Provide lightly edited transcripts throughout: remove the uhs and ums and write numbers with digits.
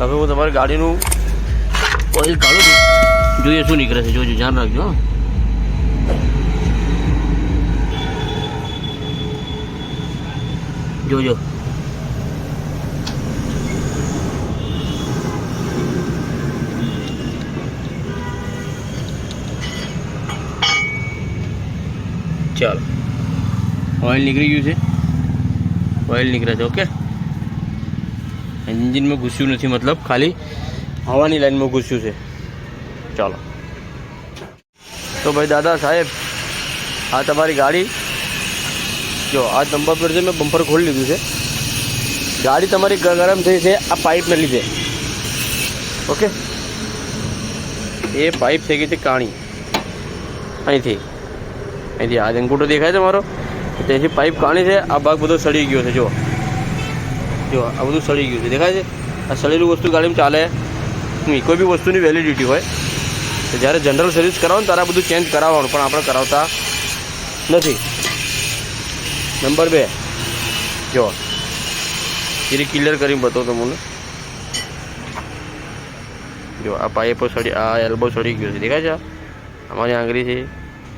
હવે હું તમારી ગાડીનું ઓઇલ કાઢું છું, જોઈએ શું નીકળે છે. જોજો, ધ્યાન રાખજો. જોજો. ચાલો, ઓઇલ નીકળી ગયું છે. ઓઇલ નીકળે છે. ઓકે, એન્જિનમાં ઘૂસ્યું નથી, મતલબ ખાલી હવાની લાઈનમાં ઘૂસ્યું છે. ચાલો, તો ભાઈ દાદા સાહેબ, આ તમારી ગાડી જો આ નંબર પર છે. મેં બમ્પર ખોલી લીધું છે. ગાડી તમારી ગરમ થઈ છે આ પાઇપને લીધે. ઓકે, એ પાઇપ થઈ ગઈ છે કાણી. અહીંથી આ અંગૂઠો દેખાય છે મારો, ત્યાંથી પાઇપ કાણી છે. આ ભાગ બધો સડી ગયો છે. જો આ બધું સડી ગયું છે, દેખાય છે. આ સડેલું વસ્તુ ગાડીમાં ચાલે નહીં. કોઈ બી વસ્તુની વેલિડિટી હોય તો જ્યારે જનરલ સર્વિસ કરાવો ને ત્યારે બધું ચેન્જ કરાવવાનું, પણ આપણે કરાવતા નથી. નંબર 2, જો એ ક્લિયર કરીને બતાવો તમને. જો આ પાઇપો સડી, આ એલ્બો સડી ગયો છે, દેખાય છે. અમારી આંગળી છે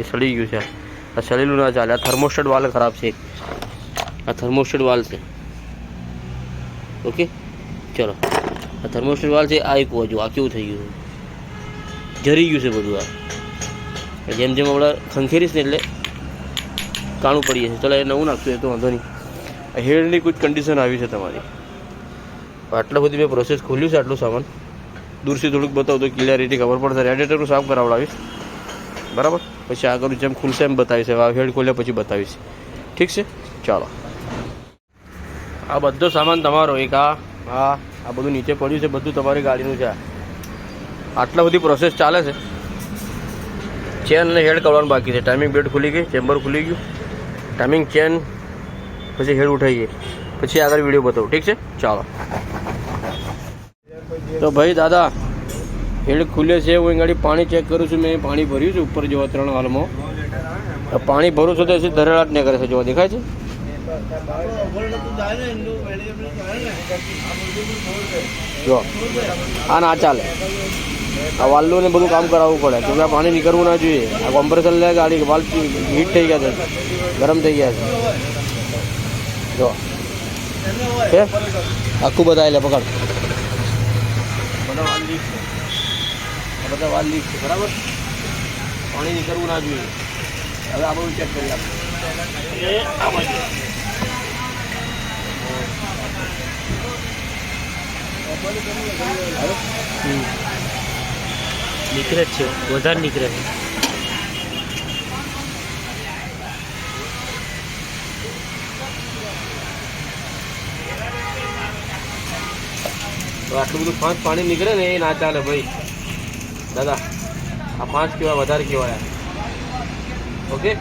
એ સડી ગયું છે. આ સડેલું ના ચાલે. આ થર્મોસ્ટેટ વાલ ખરાબ છે. આ થર્મોસ્ટેટ વાલ છે. ઓકે, ચલો, આ થર્મોસ્ટેટ વાલ છે. આ એક જો આ કેવું થઈ ગયું, જરી ગયું છે બધું. આ જેમ જેમ આપણે ખંખેરીશ ને એટલે કાણું પડીએ છે. ચલો, એ નવું નાખશું, એ તો વાંધો નહીં. હેડની કુછ કન્ડિશન આવી છે તમારી. આટલા બધી મેં પ્રોસેસ ખોલ્યું છે. આટલું સામાન દૂરથી થોડુંક બતાવું તો ક્લિયરિટી ખબર પડશે. રેડિએટરનું સાફ કરાવડાવીશ, બરાબર. પછી આગળ જેમ ખુલશે એમ બતાવીશ. આ હેડ ખોલ્યા પછી બતાવીશ. ઠીક છે, ચાલો. આ બધો સામાન તમારો. એક આ બધું નીચે પડ્યું છે, બધું તમારી ગાડીનું છે. આટલા બધી પ્રોસેસ ચાલે છે. ચેન અને હેડ કાઢવાનું બાકી છે. ટાઈમિંગ બેલ્ટ ખુલી ગઈ, ચેમ્બર ખુલી ગયું, ટાઈમિંગ ચેન, પછી હેડ ઉઠાઈ ગઈ, પછી આગળ વિડીયો બતાવું. ઠીક છે, ચાલો. તો ભાઈ દાદા, હેડ ખુલે છે. હું ગાડી પાણી ચેક કરું છું. મેં પાણી ભર્યું છે ઉપર, જોવા 3 હાલમાં પાણી ભરું છું તો એસી ધરેલાટ ને કરે છે. જોવા દેખાય છે. જો આ ના ચાલે. આ વાલ્વનું ને બધું કામ કરાવવું પડે, કેમકે આ પાણી નીકળવું ના જોઈએ. આ કોમ્પ્રેસર લે ગાડી વાલ્વ હીટ થઈ ગયા છે, ગરમ થઈ ગયા છે. જો છે આખું બતાવી લે, પકડ. બધા વાલ્વ લીક છે, બરાબર. પાણી નીકળવું ના જોઈએ. હવે આ બધું ચેક કરી આપણે. નીકળે જ છે, વધારે નીકળે છે. આટલું બધું 5 પાણી નીકળે ને એ ના ચાલે ભાઈ દાદા. આ 5 કેવા વધારે કહેવાય. ઓકે,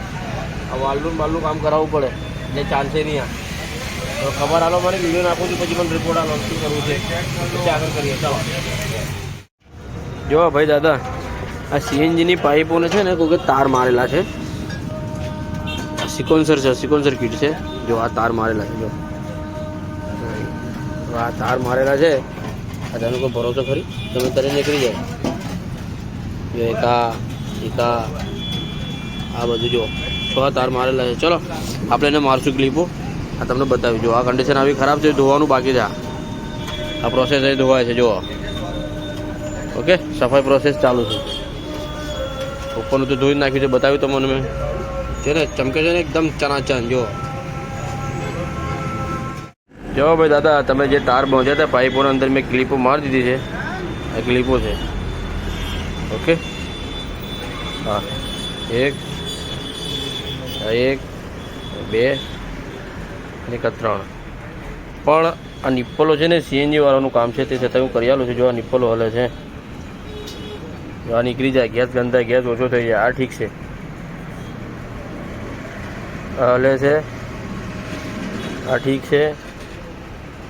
આ વાલ્વનું કામ કરાવવું પડે એટલે ચાલશે નહીં. આ તો ખબર આલો મને, વિડીયો નાખું છું, પછી મને રિપોર્ટ આલો શું કરવું છે, પછી આગળ કરીએ. ચાલો. જો ભાઈ દાદા, આ સીએનજીની પાઇપોને છે ને કોઈ તાર મારેલા છે. સિકોન્સર છે, સિકોન્સર કીટ છે. જો આ તાર મારેલા છે. જો આ તાર મારેલા છે. આ તેનો કોઈ ભરોસો ખરી? તમે તરી નીકળી જાય. જો એક આ બધું જો 6 તાર મારેલા છે. ચલો આપણે એને મારશું ક્લિપો. આ તમને બતાવી. જો આ કન્ડિશન આવી ખરાબ છે, ધોવાનું બાકી છે. આ પ્રોસેસ અહીં ધોવાય છે. જો ઓકે, સફાઈ પ્રોસેસ ચાલુ છે. ઉપરનું તો ધોઈ નાખ્યું છે, બતાવ્યું તમને મેં. છે ને, ચમકે છે ને એકદમ ચનાચન. જો ભાઈ દાદા, તમે જે તાર પહોંચ્યા હતા પાઇપોના અંદર મેં ક્લિપો મારી દીધી છે. આ ક્લિપો છે. ઓકે, હા, 1 2 અને 3. પણ આ નિપ્પલો છે ને સીએનજી વાળાનું કામ છે, તે છતાં હું કરી આલું છું. જો આ નિપ્પલો હલે છે, આ નીકળી જાય. ગેસ ગંદા, ગેસ ઓછો થઈ જાય. આ ઠીક છે, આ હલે છે. આ ઠીક છે,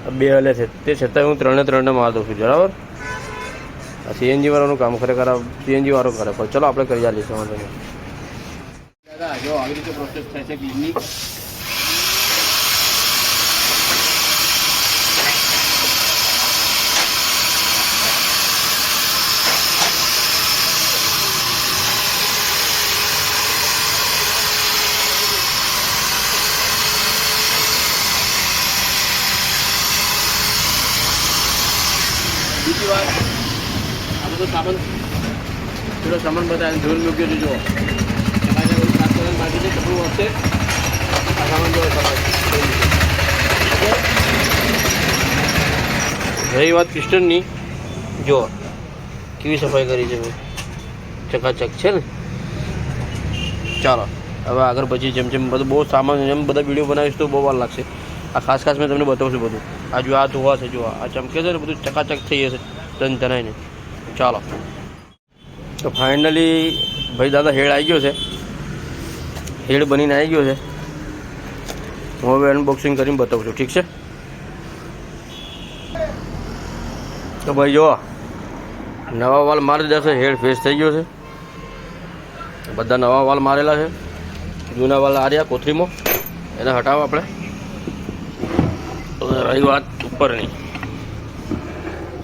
આ 2 હલે છે. તે છતાં હું 3 માર દઉં છું, બરાબર. આ સીએનજી વાળાનું કામ ખરેખર સીએનજી વાળો કરે. પણ ચલો આપણે કરી આલીશું વાંધો નહીં. દાદા જો આવી રીતે પ્રોસેસ થાય છે ક્લિનિક. બીજી વાત આ બધો સામાન પેલો સામાન બધા ધોઈને મૂક્યો છે. જો તમારે બધું ખાસ કરીને બાકી છે કપડું વધશે આ સામાન જો રહી વાત પિસ્ટનની, જો કેવી સફાઈ કરી છે ચકાચક છે ને. ચાલો હવે આગળ પછી જેમ જેમ બધું બહુ સામાન જેમ બધા વિડીયો બનાવીશ તો બહુ વાર લાગશે. આ ખાસ મેં તમને બતાવું છું બધું. આ જો આ ધોવા છે, જો આ ચમકે છે ને બધું ચકાચક થઈ જશે તનાઈને. ચાલો તો ફાઇનલી ભાઈ દાદા હેડ આવી ગયો છે, હેડ બનીને આવી ગયો છે. હું હવે અનબોક્સિંગ કરીને બતાવું છું, ઠીક છે. તો ભાઈ જો નવા વાલ મારી દેશે, હેડ ફેસ થઈ ગયો છે. બધા નવા વાલ મારેલા છે, જૂના વાલ આ રહ્યા કોથળીમાં, એને હટાવો આપણે. રહી વાત ઉપરની,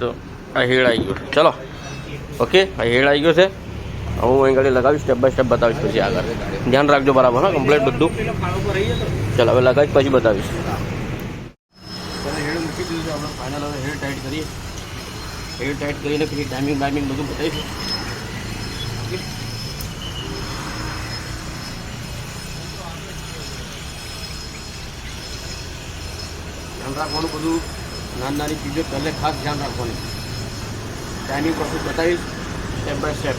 તો આ હેડ આવી ગયો. ચલો ઓકે, આ હેડ આવી ગયો છે. હું અહીં ગાડી લગાવીશ, સ્ટેપ બાય સ્ટેપ બતાવીશ પછી આગળ. ધ્યાન રાખજો બરાબર, હા, કમ્પ્લીટ બધું. ચાલો હવે લગાવીશ પછી બતાવીશ. હેડ મૂકી દીધું છે આપણે ફાઇનલ. હવે હેડ ટાઈટ કરીએ, હેડ ટાઈટ કરીને પછી ટાઈમિંગ બધું બતાવીશું. ધ્યાન રાખવાનું બધું, નાની ચીજો પહેલે ખાસ ધ્યાન રાખવાનું. ટાઈમિંગ પ્રોસેસ બતાવીશ સ્ટેપ બાય સ્ટેપ.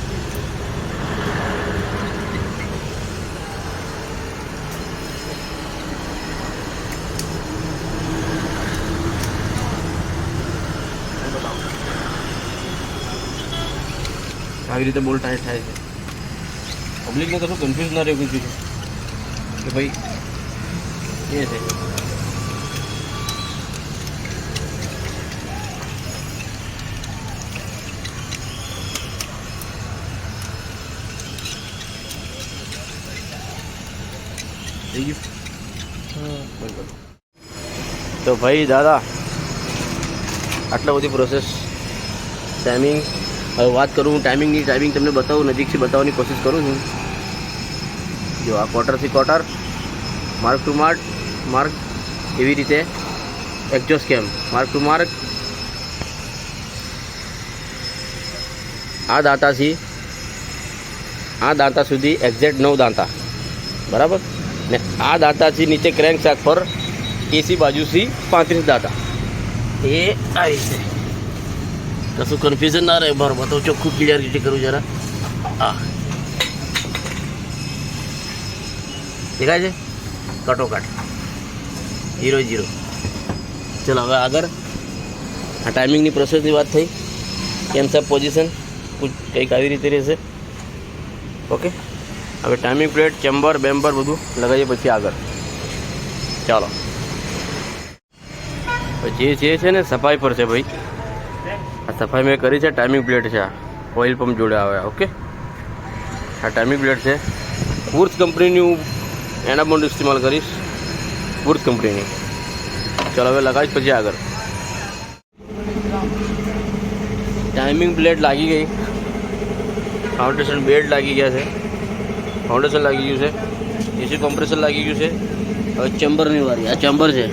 આવી રીતે બોલ ટાઈટ થાય છે. પબ્લિકને કશું કન્ફ્યુઝ ના રહેવું જોઈએ કે ભાઈ એ છે. તો ભાઈ દાદા આટલા બધી પ્રોસેસ. ટાઈમિંગ હવે વાત કરું હું ટાઈમિંગની, ટાઈમિંગ તમને બતાવું, નજીકથી બતાવવાની કોશિશ કરું છું. જો આ ક્વાર્ટરથી ક્વાર્ટર, માર્ક ટુ માર્ક, એવી રીતે એક્ઝોસ્ટ કેમ માર્ક ટુ માર્ક. આ દાંતા સુધી એક્ઝેક્ટ 9 દાંતા બરાબર ને. આ દાંતાથી નીચે ક્રેન્ક શાફ્ટ પર એસી બાજુથી 35 દાંતા. એ આ રીતે કશું કન્ફ્યુઝન ના રહે. બરાબર બતાવું, ચોખ્ખું ક્લિયરિટી કરું જરા. હા દેખાય છે કટોકટ 0-0. ચલો હવે આગળ આ ટાઈમિંગની પ્રોસેસની વાત થઈ. કેમ સાહેબ પોઝિશન કંઈક આવી રીતે રહેશે. ઓકે, હવે ટાઈમિંગ પ્લેટ, ચેમ્બર બેમ્બર બધું લગાવીએ પછી આગળ. ચાલો જે છે ને સફાઈ પર છે ભાઈ. આ સફાઈ મેં કરી છે. ટાઈમિંગ પ્લેટ છે, આ ઓઇલ પંપ જોડે આવે. ઓકે, આ ટાઈમિંગ પ્લેટ છે. વુર્થ કંપનીની હું એના પણ ઇસ્તેમાલ કરીશ, વુર્થ કંપનીની. ચાલો હવે લગાવીશ પછી આગળ. ટાઈમિંગ પ્લેટ લાગી ગઈ, ફાઉન્ડેશન બેડ લાગી ગયા છે, ફાઉન્ડેશન લાગી ગયું છે, એસી કોમ્પ્રેસર લાગી ગયું છે. હવે ચેમ્બરની વારી. આ ચેમ્બર છે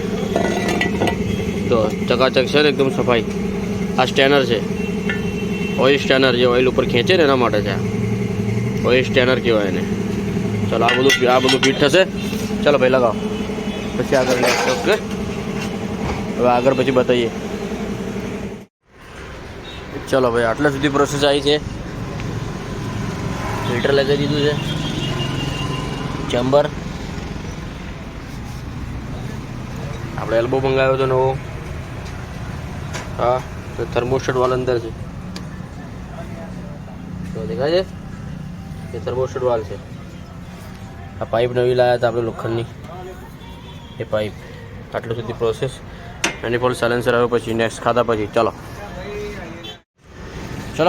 તો ચકાચક છે ને એકદમ સફાઈ. આ સ્ટેનર છે, ઓઇલ સ્ટેનર, જે ઓઇલ ઉપર ખેંચે ને એના માટે છે. ઓઇલ સ્ટેનર કહેવાય એને. ચાલો આ બધું ફિટ થશે. ચાલો ભાઈ લગાવો પછી આગળ. ઓકે, હવે આગળ પછી બતાવીએ. ચલો ભાઈ આટલા સુધી પ્રોસેસ આવી છે. ફિલ્ટર લગાવી દીધું છે, ચેમ્બર આપણે એલ્બો મંગાવ્યો હતો નવો. હા, તો થર્મોસ્ટેટ વાલ અંદર છે, તો દેખાય છે એ થર્મોસ્ટેટ વાલ છે. આ પાઇપ નવી લાવ્યા હતા આપણે લોખંડની, એ પાઇપ. આટલું સુધી પ્રોસેસ. એની ફોલ સાયલેન્સર આવ્યો પછી નેક્સ્ટ ખાધા પછી. ચલો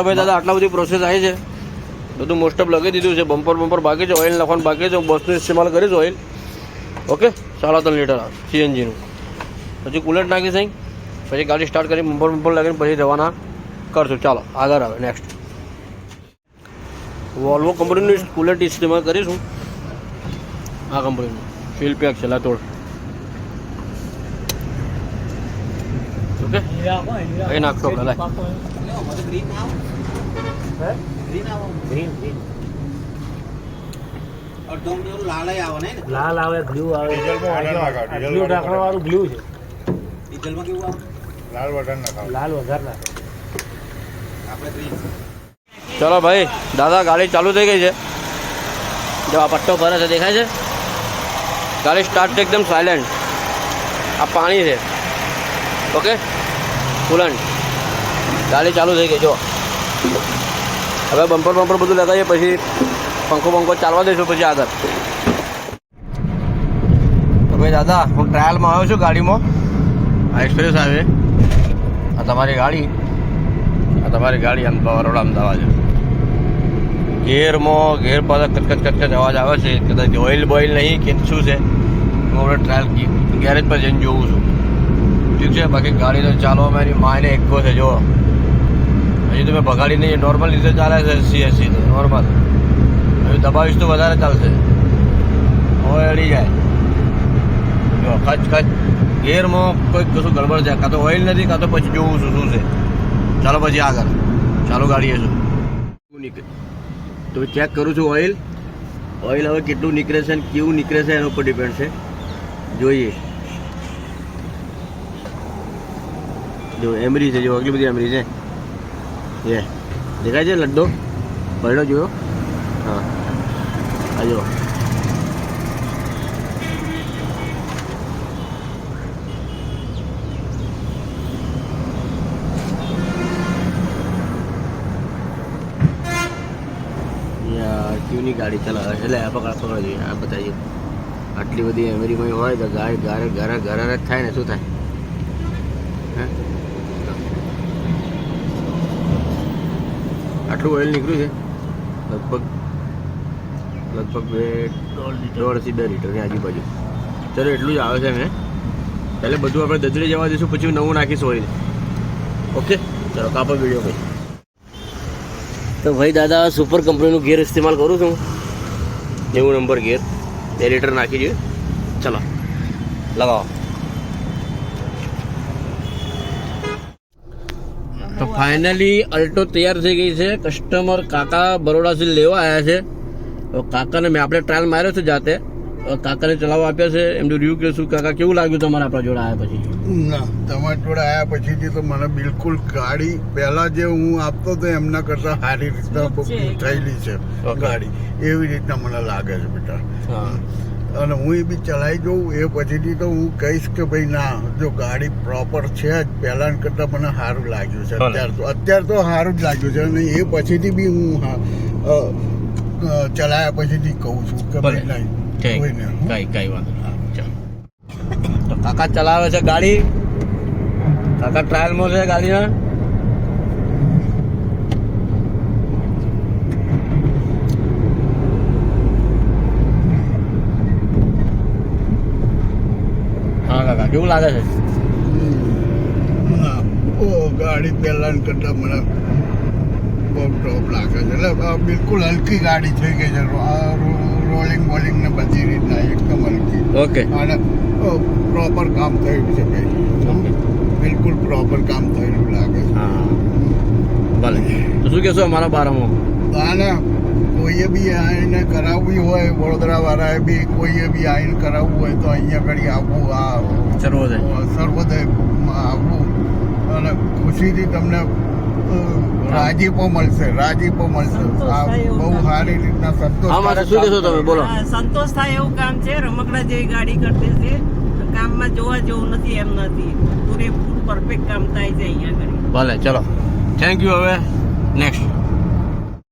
ભાઈ દાદા આટલા બધી પ્રોસેસ આવી છે. બધું મોસ્ટ ઓફ લગાવી દીધું છે. બમ્પર બાકી છે, ઓઇલ નાખવાનું બાકી છે. હું બસનું ઇસ્તેમાલ કરીશ ઓઇલ. Okay, 3.5 litre સીએનજીનું. પછી કુલર નાખીશ અહીં, પછી ગાડી સ્ટાર્ટ કરી બમ્પર લાગીને પછી રવાના કરશું. ચાલો આગળ આવે નેક્સ્ટ. વોલ્વો કંપનીનું કુલર ઇસ્તેમાલ કરીશું. આ કંપનીનું ફીલ પેક છે લાતોડ. ઓકે, અહીં નાખશો પહેલાં. લાલ આવે બ્લુ આવે બ્લુ ઢાંકણા વાળું બ્લુ છે લાલ વધારે નાખે ચલો ભાઈ દાદા ગાડી ચાલુ થઈ ગઈ છે જો આ પટ્ટો ભરે છે દેખાય છે ગાડી સ્ટાર્ટ એકદમ સાયલેન્ટ આ પાણી છે ઓકે કુલન્ટ ગાડી ચાલુ થઈ ગઈ જો હવે બમ્પર બધું લગાવીએ પછી પંખો ચાલવા દઈશું પછી આગળ તો ભાઈ દાદા હું ટ્રાયલમાં આવ્યો છું ગાડીમાં આ એક્સપ્રેસ આવે આ તમારી ગાડી બરોડા અમદાવાદ ગેર પાસે કચકચ અવાજ આવે છે કદાચ ઓઇલ બોઇલ નહીં કે શું છે હું આપણે ટ્રાયલ ગેરેજ પર જઈને જોઉં છું ઠીક છે બાકી ગાડી તો ચાલવામાં એની માયને એકો છે જો હજી તો મેં ભગાડી નહીં નોર્મલ રીતે ચાલે છે સીએસસી તો નોર્મલ હવે દબાવીશ તો વધારે ચાલશે હવે અડી જાય જો ખચ ગેરમાં કોઈક કશું ગડબડ છે કાં તો ઓઇલ નથી કાં તો પછી જોવું છું શું છે ચાલો પછી આગળ ચાલો ગાડીએ છું તો ચેક કરું છું ઓઇલ હવે કેટલું નીકળે છે અને કેવું નીકળે છે એના ઉપર ડિપેન્ડ છે જોઈએ જો એમરી છે જો આટલી બધી એમરી છે એ દેખાય છે લડ્ડો બરડો જોયો હા આ જો ક્યુની ગાડી ચલાવે એટલે આ પકડ જોઈએ આ બતાવીએ આટલી બધી એમરીમાં હોય તો ગાડી ઘરે જ થાય ને શું થાય હે આટલું ઓઇલ નીકળ્યું છે લગભગ 1.5 થી 2 લીટરની આજુબાજુ ચલો એટલું જ આવે છે મેં પહેલે બધું આપણે દદડી જવા દઈશું પછી નવું નાખીશું ઓઇલ ઓકે ચલો કાપો વિડીયો ભાઈ તો ભાઈ દાદા સુપર કંપનીનું ગેર ઇસ્તેમાલ કરું છું 90 નંબર ગેર 2 લીટર નાખી જોઈએ ચલો લગાવો તો ફાઇનલી અલ્ટો તૈયાર થઈ ગઈ છે કસ્ટમર કાકા બરોડાથી લેવા આવ્યા છે તો કાકાને મેં આપણે ટ્રાયલ માર્યો છે જાતે કાકાને ચલાવવા આપ્યા છે એમનું રિવ્યુ કે શું કાકા કેવું લાગ્યું તમારે આપણા જોડે આવ્યા પછી ના તમારા જોડે આવ્યા પછીથી તો મને બિલકુલ ગાડી પહેલા જે હું આપતો હતો એમના કરતાં સારી રીતના થયેલી છે ગાડી એવી રીતના મને લાગે છે બેટા અને હું એ બી ચલાવી જોઉં એ પછીથી તો હું કહીશ કે ભાઈ ના જો ગાડી પ્રોપર છે જ પહેલાં કરતાં મને સારું લાગ્યું છે અત્યારે તો સારું જ લાગ્યું છે અને એ પછીથી બી હું ચલાવ્યા પછીથી કહું છું કે ભાઈ નહીં કઈ વાંધો નહીં તો કાકા ચલાવે છે ગાડી કાકા ટ્રાયલમાં છે ગાડીના હા કાકા કેવું લાગે છે ગાડી પહેલાં કરતાં મને બહુ ટોપ લાગે છે એટલે બિલકુલ હલકી ગાડી થઈ ગઈ છે રોલિંગ બોલિંગ ને બધી રીતના એકદમ હલકી ઓકે અને પ્રોપર કામ થયું છે ભાઈ બિલકુલ પ્રોપર કામ થયેલું લાગે છે હા ભલે તો શું કહેશો અમારા બારામાં આને કોઈએ બી આવીને કરાવવી હોય વડોદરાવાળાએ બી કોઈએ બી આવીને કરાવવું હોય તો અહીંયા આગળ આવવું આ સર્વોદયમાં આવવું અને ખુશીથી તમને રાજીપો મળશે આ બહુ સારી રીતના સંતોષ થાય એવું કામ છે રમકડા જેવી ગાડી કરતી છે કામમાં જોવા જેવું નથી એમ નથી પૂરેપૂરું પરફેક્ટ કામ થાય છે અહીંયા આગળ ભલે ચલો થેન્ક યુ હવે નેક્સ્ટ